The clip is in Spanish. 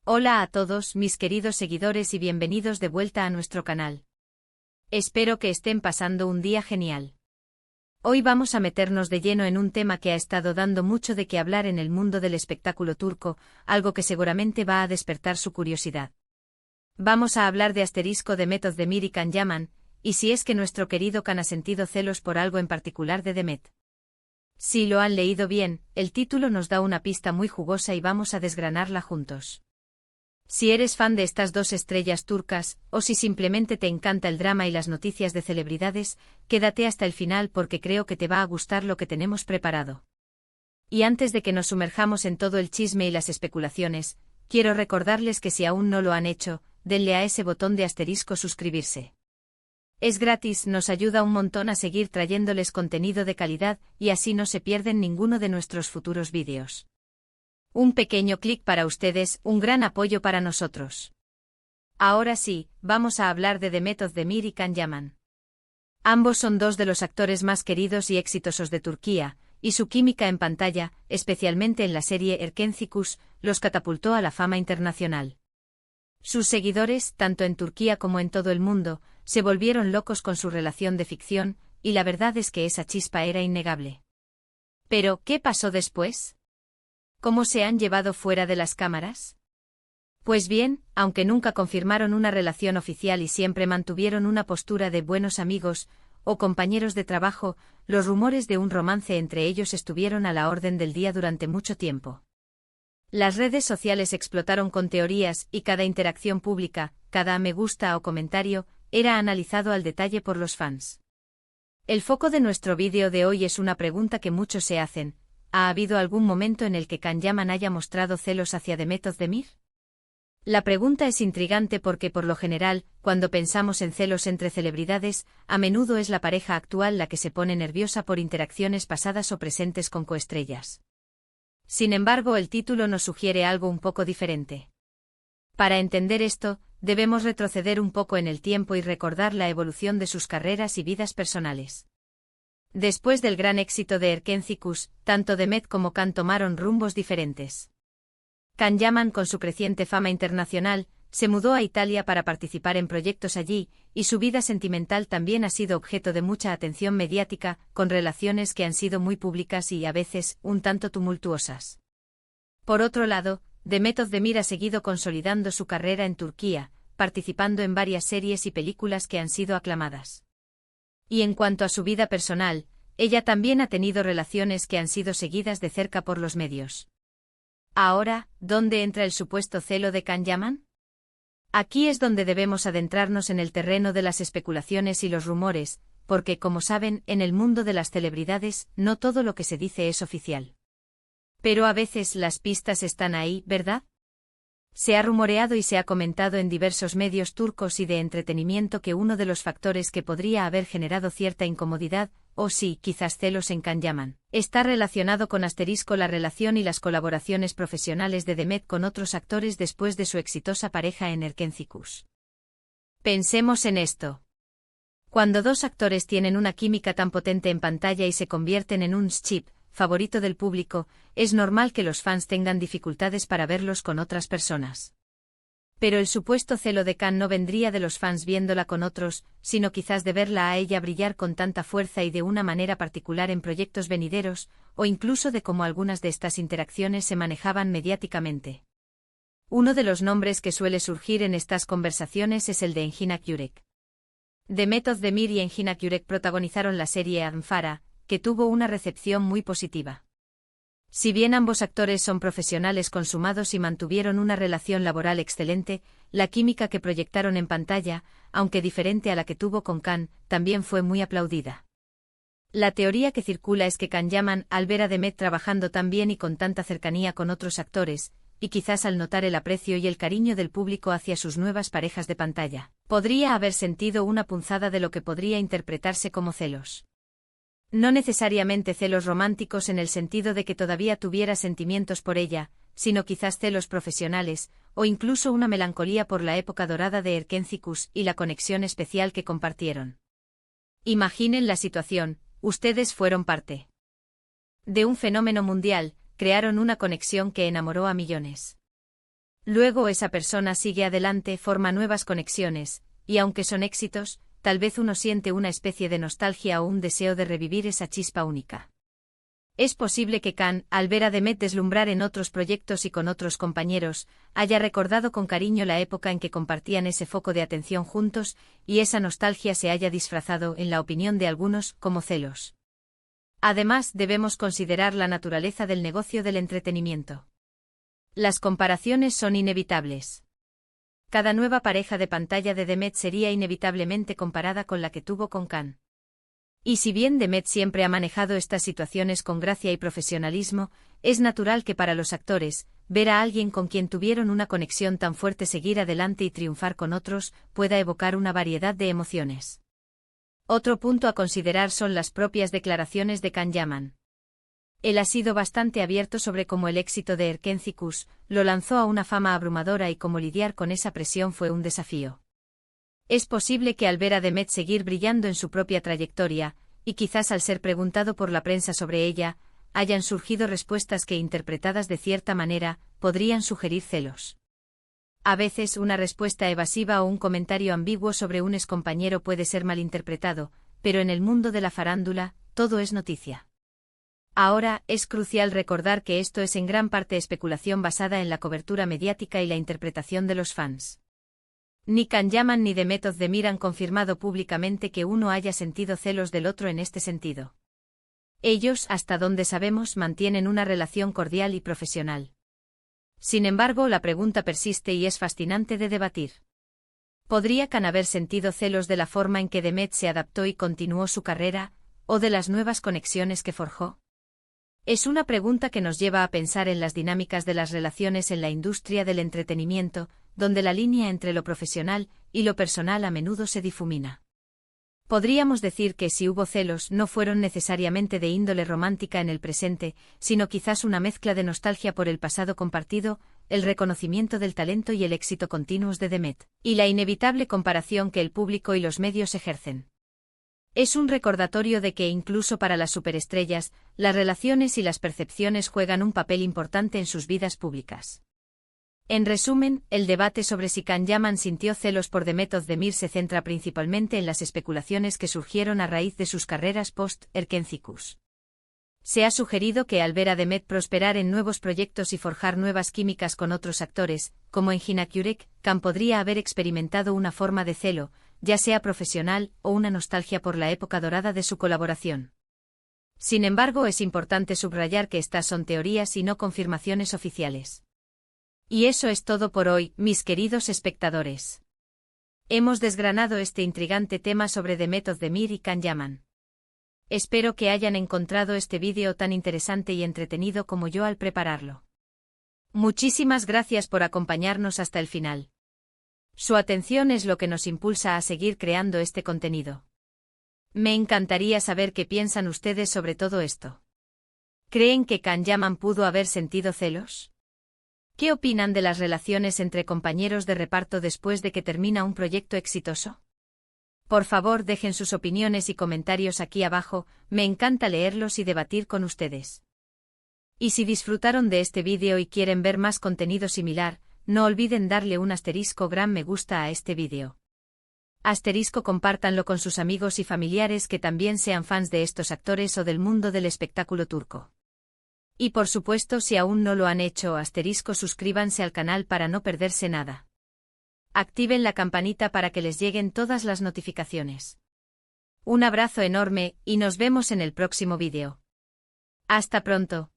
Hola a todos mis queridos seguidores y bienvenidos de vuelta a nuestro canal. Espero que estén pasando un día genial. Hoy vamos a meternos de lleno en un tema que ha estado dando mucho de qué hablar en el mundo del espectáculo turco, algo que seguramente va a despertar su curiosidad. Vamos a hablar de Asterisco Demet Özdemir y Can Yaman, y si es que nuestro querido Can ha sentido celos por algo en particular de Demet. Si lo han leído bien, el título nos da una pista muy jugosa y vamos a desgranarla juntos. Si eres fan de estas dos estrellas turcas, o si simplemente te encanta el drama y las noticias de celebridades, quédate hasta el final porque creo que te va a gustar lo que tenemos preparado. Y antes de que nos sumerjamos en todo el chisme y las especulaciones, quiero recordarles que si aún no lo han hecho, denle a ese botón de asterisco suscribirse. Es gratis, nos ayuda un montón a seguir trayéndoles contenido de calidad y así no se pierden ninguno de nuestros futuros vídeos. Un pequeño clic para ustedes, un gran apoyo para nosotros. Ahora sí, vamos a hablar de Demet Özdemir y Can Yaman. Ambos son dos de los actores más queridos y exitosos de Turquía, y su química en pantalla, especialmente en la serie Erkencikus, los catapultó a la fama internacional. Sus seguidores, tanto en Turquía como en todo el mundo, se volvieron locos con su relación de ficción, y la verdad es que esa chispa era innegable. Pero, ¿qué pasó después? ¿Cómo se han llevado fuera de las cámaras? Pues bien, aunque nunca confirmaron una relación oficial y siempre mantuvieron una postura de buenos amigos o compañeros de trabajo, los rumores de un romance entre ellos estuvieron a la orden del día durante mucho tiempo. Las redes sociales explotaron con teorías y cada interacción pública, cada me gusta o comentario, era analizado al detalle por los fans. El foco de nuestro vídeo de hoy es una pregunta que muchos se hacen. ¿Ha habido algún momento en el que Can Yaman haya mostrado celos hacia Demet Özdemir? La pregunta es intrigante porque por lo general, cuando pensamos en celos entre celebridades, a menudo es la pareja actual la que se pone nerviosa por interacciones pasadas o presentes con coestrellas. Sin embargo, el título nos sugiere algo un poco diferente. Para entender esto, debemos retroceder un poco en el tiempo y recordar la evolución de sus carreras y vidas personales. Después del gran éxito de Erkencikus, tanto Demet como Can tomaron rumbos diferentes. Can Yaman, con su creciente fama internacional, se mudó a Italia para participar en proyectos allí, y su vida sentimental también ha sido objeto de mucha atención mediática, con relaciones que han sido muy públicas y, a veces, un tanto tumultuosas. Por otro lado, Demet Özdemir ha seguido consolidando su carrera en Turquía, participando en varias series y películas que han sido aclamadas. Y en cuanto a su vida personal, ella también ha tenido relaciones que han sido seguidas de cerca por los medios. Ahora, ¿dónde entra el supuesto celo de Can Yaman? Aquí es donde debemos adentrarnos en el terreno de las especulaciones y los rumores, porque, como saben, en el mundo de las celebridades, no todo lo que se dice es oficial. Pero a veces las pistas están ahí, ¿verdad? Se ha rumoreado y se ha comentado en diversos medios turcos y de entretenimiento que uno de los factores que podría haber generado cierta incomodidad, o sí, quizás celos en Can Yaman, está relacionado con asterisco la relación y las colaboraciones profesionales de Demet con otros actores después de su exitosa pareja en Erkencikus. Pensemos en esto. Cuando dos actores tienen una química tan potente en pantalla y se convierten en un ship favorito del público, es normal que los fans tengan dificultades para verlos con otras personas. Pero el supuesto celo de Can no vendría de los fans viéndola con otros, sino quizás de verla a ella brillar con tanta fuerza y de una manera particular en proyectos venideros, o incluso de cómo algunas de estas interacciones se manejaban mediáticamente. Uno de los nombres que suele surgir en estas conversaciones es el de Enginak Yürek. Demet Özdemir y Enginak Yürek protagonizaron la serie Anfara, que tuvo una recepción muy positiva. Si bien ambos actores son profesionales consumados y mantuvieron una relación laboral excelente, la química que proyectaron en pantalla, aunque diferente a la que tuvo con Can, también fue muy aplaudida. La teoría que circula es que Can Yaman, al ver a Demet trabajando tan bien y con tanta cercanía con otros actores, y quizás al notar el aprecio y el cariño del público hacia sus nuevas parejas de pantalla, podría haber sentido una punzada de lo que podría interpretarse como celos. No necesariamente celos románticos en el sentido de que todavía tuviera sentimientos por ella, sino quizás celos profesionales, o incluso una melancolía por la época dorada de Erkencikus y la conexión especial que compartieron. Imaginen la situación, ustedes fueron parte de un fenómeno mundial, crearon una conexión que enamoró a millones. Luego esa persona sigue adelante, forma nuevas conexiones, y aunque son éxitos, tal vez uno siente una especie de nostalgia o un deseo de revivir esa chispa única. Es posible que Khan, al ver a Demet deslumbrar en otros proyectos y con otros compañeros, haya recordado con cariño la época en que compartían ese foco de atención juntos, y esa nostalgia se haya disfrazado, en la opinión de algunos, como celos. Además, debemos considerar la naturaleza del negocio del entretenimiento. Las comparaciones son inevitables. Cada nueva pareja de pantalla de Demet sería inevitablemente comparada con la que tuvo con Khan. Y si bien Demet siempre ha manejado estas situaciones con gracia y profesionalismo, es natural que para los actores, ver a alguien con quien tuvieron una conexión tan fuerte seguir adelante y triunfar con otros, pueda evocar una variedad de emociones. Otro punto a considerar son las propias declaraciones de Can Yaman. Él ha sido bastante abierto sobre cómo el éxito de Erkencikus lo lanzó a una fama abrumadora y cómo lidiar con esa presión fue un desafío. Es posible que al ver a Demet seguir brillando en su propia trayectoria, y quizás al ser preguntado por la prensa sobre ella, hayan surgido respuestas que, interpretadas de cierta manera, podrían sugerir celos. A veces una respuesta evasiva o un comentario ambiguo sobre un excompañero puede ser malinterpretado, pero en el mundo de la farándula, todo es noticia. Ahora, es crucial recordar que esto es en gran parte especulación basada en la cobertura mediática y la interpretación de los fans. Ni Can Yaman ni Demet Özdemir han confirmado públicamente que uno haya sentido celos del otro en este sentido. Ellos, hasta donde sabemos, mantienen una relación cordial y profesional. Sin embargo, la pregunta persiste y es fascinante de debatir. ¿Podría Can haber sentido celos de la forma en que Demet se adaptó y continuó su carrera, o de las nuevas conexiones que forjó? Es una pregunta que nos lleva a pensar en las dinámicas de las relaciones en la industria del entretenimiento, donde la línea entre lo profesional y lo personal a menudo se difumina. Podríamos decir que si hubo celos no fueron necesariamente de índole romántica en el presente, sino quizás una mezcla de nostalgia por el pasado compartido, el reconocimiento del talento y el éxito continuos de Demet, y la inevitable comparación que el público y los medios ejercen. Es un recordatorio de que incluso para las superestrellas, las relaciones y las percepciones juegan un papel importante en sus vidas públicas. En resumen, el debate sobre si Can Yaman sintió celos por Demet Özdemir se centra principalmente en las especulaciones que surgieron a raíz de sus carreras post-Erkencikus. Se ha sugerido que al ver a Demet prosperar en nuevos proyectos y forjar nuevas químicas con otros actores, como en Hinakyurek, Can podría haber experimentado una forma de celo, ya sea profesional o una nostalgia por la época dorada de su colaboración. Sin embargo, es importante subrayar que estas son teorías y no confirmaciones oficiales. Y eso es todo por hoy, mis queridos espectadores. Hemos desgranado este intrigante tema sobre Demet Özdemir y Can Yaman. Espero que hayan encontrado este vídeo tan interesante y entretenido como yo al prepararlo. Muchísimas gracias por acompañarnos hasta el final. Su atención es lo que nos impulsa a seguir creando este contenido. Me encantaría saber qué piensan ustedes sobre todo esto. ¿Creen que Can Yaman pudo haber sentido celos? ¿Qué opinan de las relaciones entre compañeros de reparto después de que termina un proyecto exitoso? Por favor, dejen sus opiniones y comentarios aquí abajo, me encanta leerlos y debatir con ustedes. Y si disfrutaron de este vídeo y quieren ver más contenido similar, no olviden darle un gran me gusta a este vídeo. Compártanlo con sus amigos y familiares que también sean fans de estos actores o del mundo del espectáculo turco. Y por supuesto, si aún no lo han hecho, suscríbanse al canal para no perderse nada. Activen la campanita para que les lleguen todas las notificaciones. Un abrazo enorme y nos vemos en el próximo vídeo. Hasta pronto.